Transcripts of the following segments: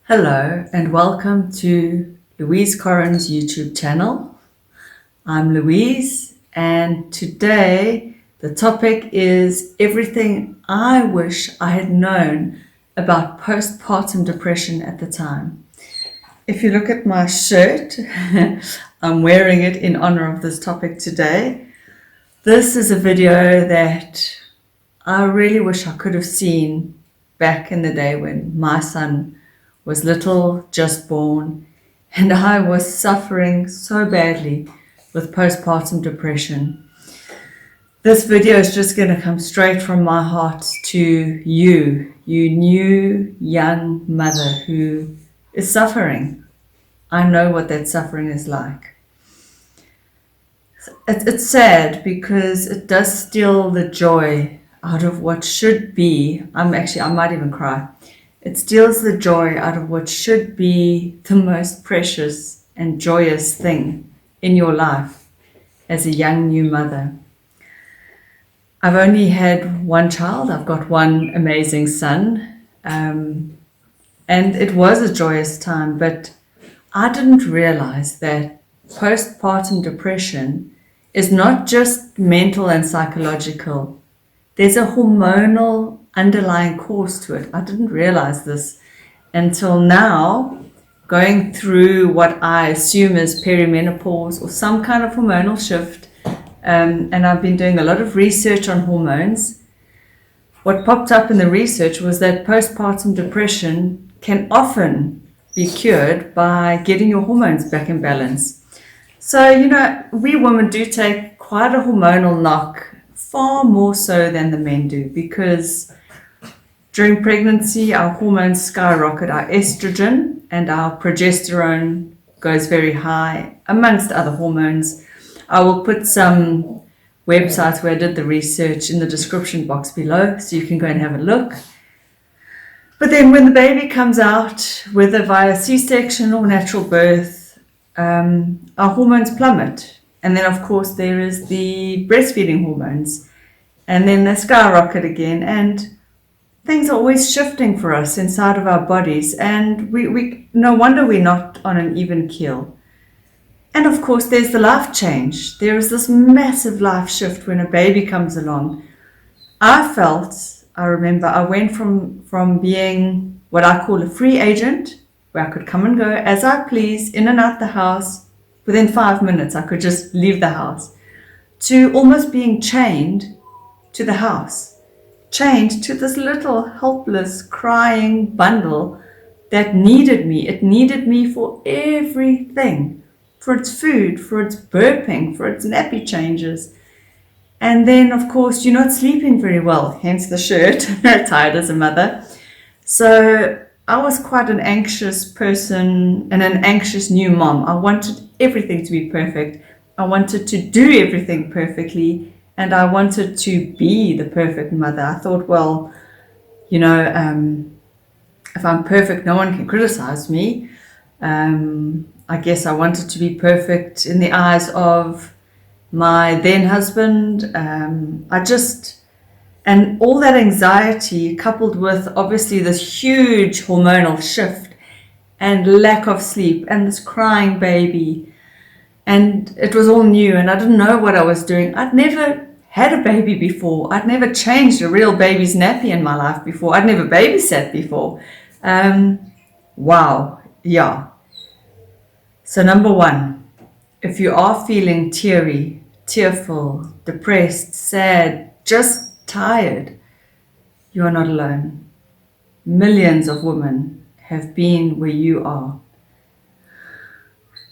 Hello and welcome to Louise Corrin's YouTube channel. I'm Louise and today the topic is everything I wish I had known about postpartum depression at the time. If you look at my shirt, I'm wearing it in honor of this topic today. This is a video that I really wish I could have seen back in the day when my son was little, just born, and I was suffering so badly with postpartum depression. This video is just going to come straight from my heart to you new young mother who is suffering. I know what that suffering is like. It's sad because it does steal the joy out of what should be. I might even cry. It steals the joy out of what should be the most precious and joyous thing in your life as a young new mother. I've only had one child. I've got one amazing son. And it was a joyous time, but I didn't realize that postpartum depression is not just mental and psychological. There's a hormonal underlying cause to it. I didn't realize this until now, going through what I assume is perimenopause or some kind of hormonal shift. And I've been doing a lot of research on hormones. What popped up in the research was that postpartum depression can often be cured by getting your hormones back in balance. So, we women do take quite a hormonal knock, far more so than the men do, because during pregnancy, our hormones skyrocket. Our estrogen and our progesterone goes very high, amongst other hormones. I will put some websites where I did the research in the description box below, so you can go and have a look. But then when the baby comes out, whether via C-section or natural birth, our hormones plummet. And then, of course, there is the breastfeeding hormones. And then they skyrocket again. And things are always shifting for us inside of our bodies. And we no wonder we're not on an even keel. And, of course, there's the life change. There is this massive life shift when a baby comes along. I remember, I went from being what I call a free agent, where I could come and go as I please, in and out the house. Within 5 minutes, I could just leave the house, to almost being chained to the house, chained to this little helpless, crying bundle that needed me. It needed me for everything, for its food, for its burping, for its nappy changes. And then, of course, you're not sleeping very well, hence the shirt, tired as a mother. So I was quite an anxious person and an anxious new mom. I wanted everything to be perfect. I wanted to do everything perfectly, and I wanted to be the perfect mother. I thought, well, if I'm perfect, no one can criticize me. I guess I wanted to be perfect in the eyes of my then husband. And all that anxiety, coupled with obviously this huge hormonal shift and lack of sleep and this crying baby. And it was all new and I didn't know what I was doing. I'd never had a baby before. I'd never changed a real baby's nappy in my life before. I'd never babysat before. Wow. Yeah. So number one, if you are feeling teary, tearful, depressed, sad, just tired, you are not alone. Millions of women have been where you are.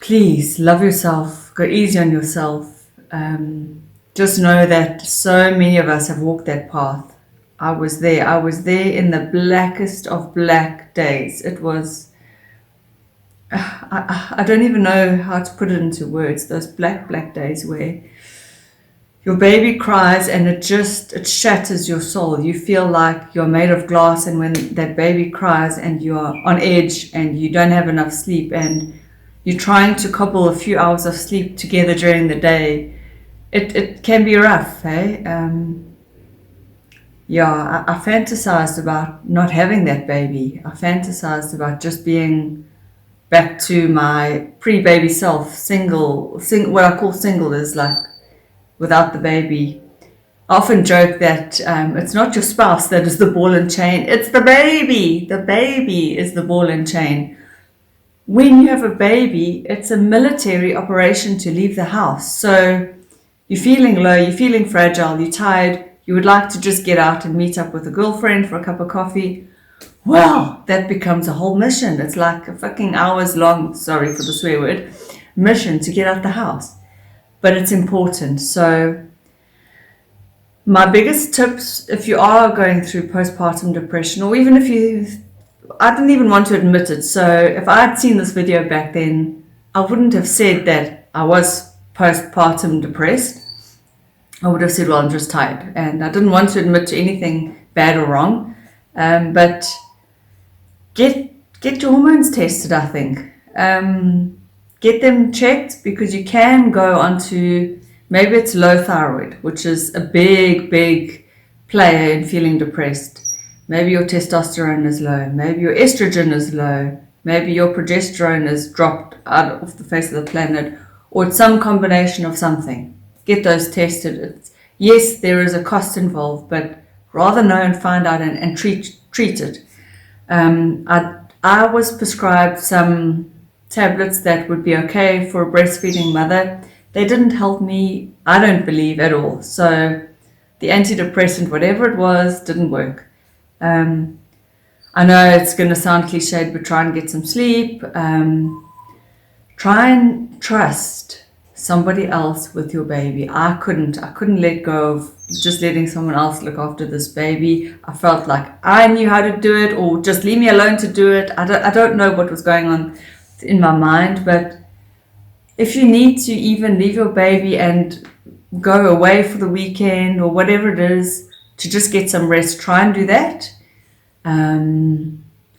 Please love yourself, go easy on yourself. Just know that so many of us have walked that path. I was there in the blackest of black days. It was, I don't even know how to put it into words, those black days where your baby cries and it shatters your soul. You feel like you're made of glass, and when that baby cries and you're on edge and you don't have enough sleep and you're trying to cobble a few hours of sleep together during the day, it can be rough, hey? Yeah, I fantasized about not having that baby. I fantasized about just being back to my pre-baby self, what I call single is like without the baby. I often joke that it's not your spouse that is the ball and chain, it's the baby. The baby is the ball and chain. When you have a baby, it's a military operation to leave the house. So you're feeling low, you're feeling fragile, you're tired, you would like to just get out and meet up with a girlfriend for a cup of coffee. Well, that becomes a whole mission. It's like a fucking hours long, sorry for the swear word, mission to get out the house. But it's important. So my biggest tips, if you are going through postpartum depression, or even if you, I didn't even want to admit it. So if I had seen this video back then, I wouldn't have said that I was postpartum depressed. I would have said, well, I'm just tired. And I didn't want to admit to anything bad or wrong. But get your hormones tested, I think. Get them checked, because you can go onto, maybe it's low thyroid, which is a big player in feeling depressed. Maybe your testosterone is low, maybe your estrogen is low, maybe your progesterone is dropped out of the face of the planet, or it's some combination of something. Get those tested. Yes, there is a cost involved, but rather know and find out and treat it. I was prescribed some tablets that would be okay for a breastfeeding mother. They didn't help me, I don't believe, at all. So the antidepressant, whatever it was, didn't work. I know it's going to sound cliched, but try and get some sleep. Try and trust somebody else with your baby. I couldn't let go of just letting someone else look after this baby. I felt like I knew how to do it, or just leave me alone to do it. I don't know what was going on in my mind, but if you need to even leave your baby and go away for the weekend or whatever it is to just get some rest, try and do that.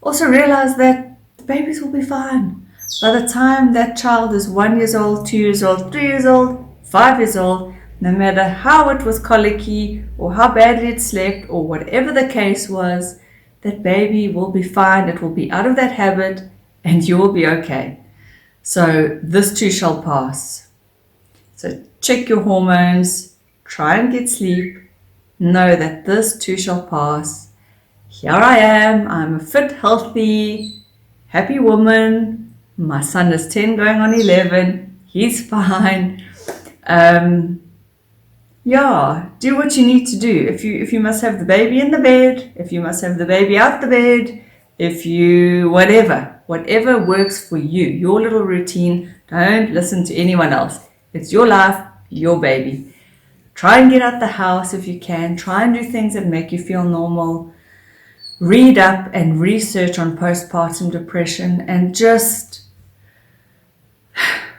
Also realize that the babies will be fine. By the time that child is 1 year old, 2 years old, 3 years old, 5 years old, no matter how it was colicky or how badly it slept or whatever the case was, that baby will be fine. It will be out of that habit and you will be okay. So this too shall pass. So check your hormones, try and get sleep, know that this too shall pass. Here I am, I'm a fit, healthy, happy woman. My son is 10 going on 11. He's fine. Yeah, do what you need to do. If you must have the baby in the bed, if you must have the baby out the bed, if you, whatever works for you, your little routine, don't listen to anyone else. It's your life, your baby. Try and get out the house if you can. Try and do things that make you feel normal. Read up and research on postpartum depression and just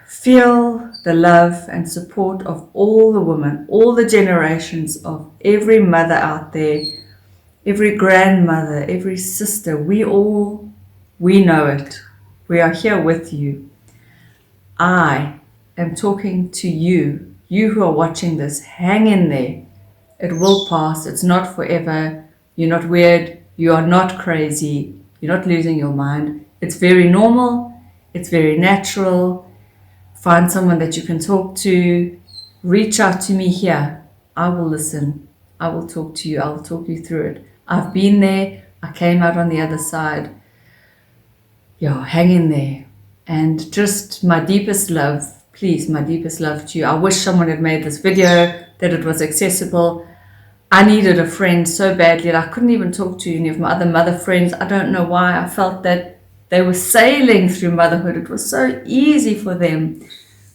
feel the love and support of all the women, all the generations of every mother out there, every grandmother, every sister. We know it. We are here with you. I am talking to you, you who are watching this. Hang in there. It will pass. It's not forever. You're not weird. You are not crazy. You're not losing your mind. It's very normal. It's very natural. Find someone that you can talk to. Reach out to me here. I will listen. I will talk to you. I will talk you through it. I've been there. I came out on the other side. Yeah, hang in there. And just my deepest love, please, my deepest love to you. I wish someone had made this video, that it was accessible. I needed a friend so badly that I couldn't even talk to any of my other mother friends. I don't know why. I felt that they were sailing through motherhood. It was so easy for them.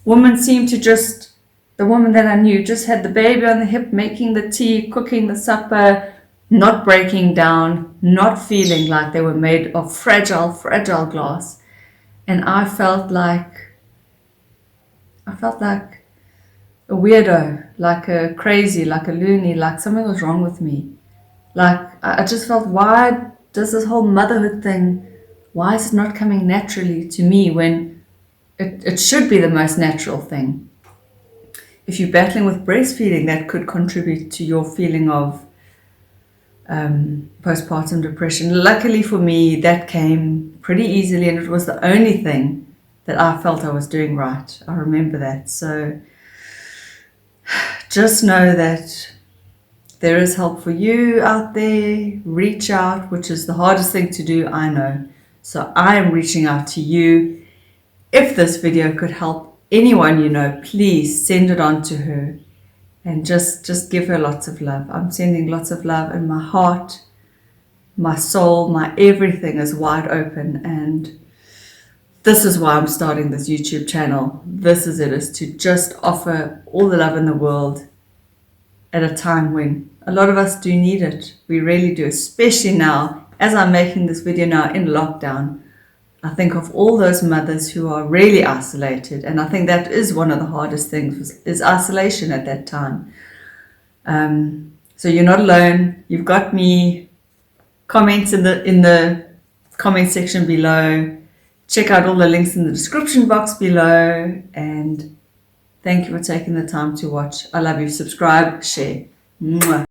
Women seemed to just, the woman that I knew just had the baby on the hip, making the tea, cooking the supper, not breaking down, not feeling like they were made of fragile glass. And I felt like a weirdo, like a crazy, like a loony, like something was wrong with me. Like I just felt, why does this whole motherhood thing, why is it not coming naturally to me when it should be the most natural thing? If you're battling with breastfeeding, that could contribute to your feeling of postpartum depression. Luckily for me, that came pretty easily, and it was the only thing that I felt I was doing right. I remember that. So just know that there is help for you out there. Reach out, which is the hardest thing to do, I know. So I am reaching out to you. If this video could help anyone you know, please send it on to her and just give her lots of love. I'm sending lots of love, and my heart, my soul, my everything is wide open. And this is why I'm starting this YouTube channel. This is it, is to just offer all the love in the world at a time when a lot of us do need it. We really do, especially now, as I'm making this video now in lockdown. I think of all those mothers who are really isolated, and I think that is one of the hardest things, is isolation at that time. So you're not alone. You've got me. Comments in the comment section below. Check out all the links in the description box below, and thank you for taking the time to watch. I love you. Subscribe, share. Mwah.